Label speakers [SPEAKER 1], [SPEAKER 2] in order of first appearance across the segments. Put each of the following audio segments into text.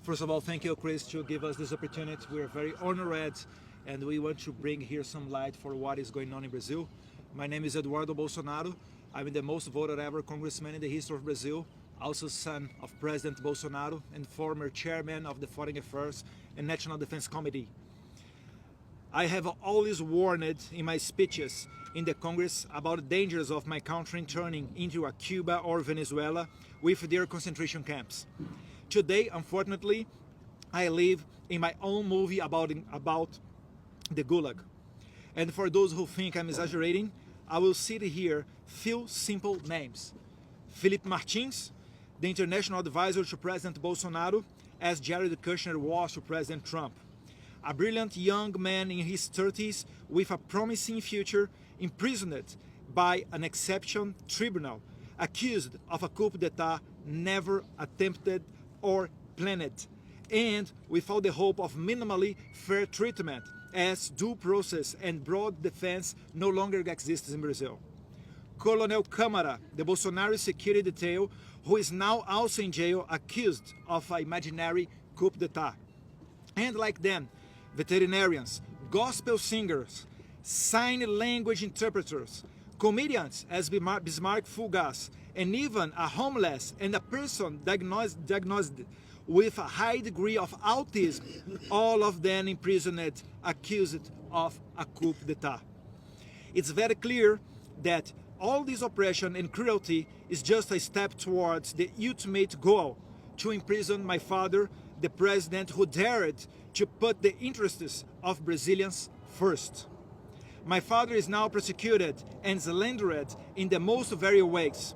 [SPEAKER 1] First of all, thank you, Chris, to give us this opportunity. We are very honored, and we want to bring here some light for what is going on in Brazil. My name is Eduardo Bolsonaro. I'm the most voted ever congressman in the history of Brazil, also son of President Bolsonaro and former chairman of the Foreign Affairs and National Defense Committee. I have always warned in my speeches in the Congress about the dangers of my country turning into a Cuba or Venezuela with their concentration camps. Today, unfortunately, I live in my own movie about the Gulag. And for those who think I'm exaggerating, I will cite here few simple names. Felipe Martins, the international advisor to President Bolsonaro, as Jared Kushner was to President Trump. A brilliant young man in his 30s with a promising future, imprisoned by an exception tribunal, accused of a coup d'etat never attempted or planned, and without the hope of minimally fair treatment, as due process and broad defense no longer exists in Brazil. Colonel Câmara, the Bolsonaro security detail, who is now also in jail accused of an imaginary coup d'etat. And like them, veterinarians, gospel singers, sign language interpreters, comedians as Bismarck Fugas, and even a homeless and a person diagnosed with a high degree of autism, all of them imprisoned, accused of a coup d'etat. It's very clear that all this oppression and cruelty is just a step towards the ultimate goal, to imprison my father, the president who dared to put the interests of Brazilians first. My father is now persecuted and slandered in the most various ways.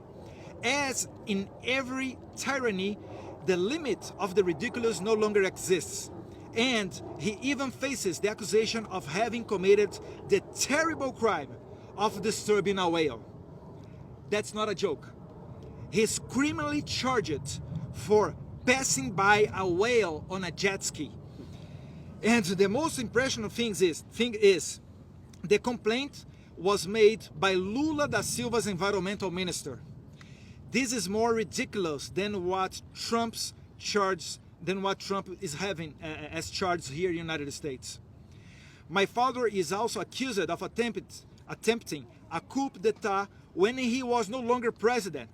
[SPEAKER 1] As in every tyranny, the limit of the ridiculous no longer exists, and he even faces the accusation of having committed the terrible crime of disturbing a whale. That's not a joke. He's criminally charged for passing by a whale on a jet ski. And the most impressionable thing is the complaint was made by Lula da Silva's environmental minister. This is more ridiculous than what Trump is having as charged here in the United States. My father is also accused of attempting a coup d'etat when he was no longer president.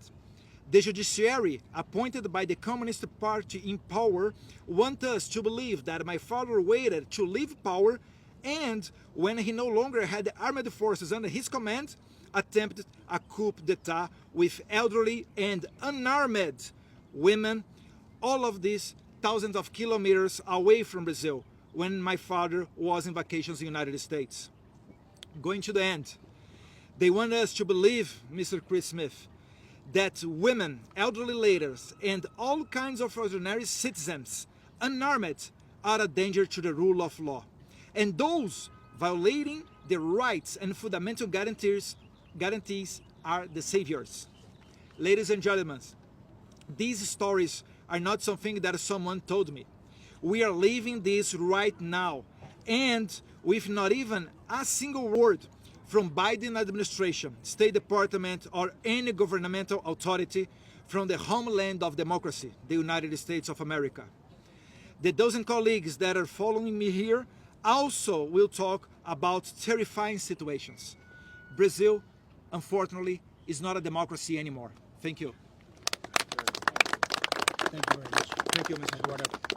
[SPEAKER 1] The judiciary, appointed by the Communist Party in power, want us to believe that my father waited to leave power, and when he no longer had the armed forces under his command, attempted a coup d'etat with elderly and unarmed women, all of these thousands of kilometers away from Brazil, when my father was in vacations in the United States. Going to the end, they want us to believe, Mr. Chris Smith, that women, elderly ladies, and all kinds of ordinary citizens, unarmed, are a danger to the rule of law. And those violating the rights and fundamental guarantees are the saviors. Ladies and gentlemen, these stories are not something that someone told me. We are living this right now, and with not even a single word from Biden administration, State Department, or any governmental authority from the homeland of democracy, the United States of America. The dozen colleagues that are following me here also will talk about terrifying situations. Brazil, unfortunately, is not a democracy anymore. Thank you.
[SPEAKER 2] Thank you very much.
[SPEAKER 1] Thank you, Mr. Eduardo.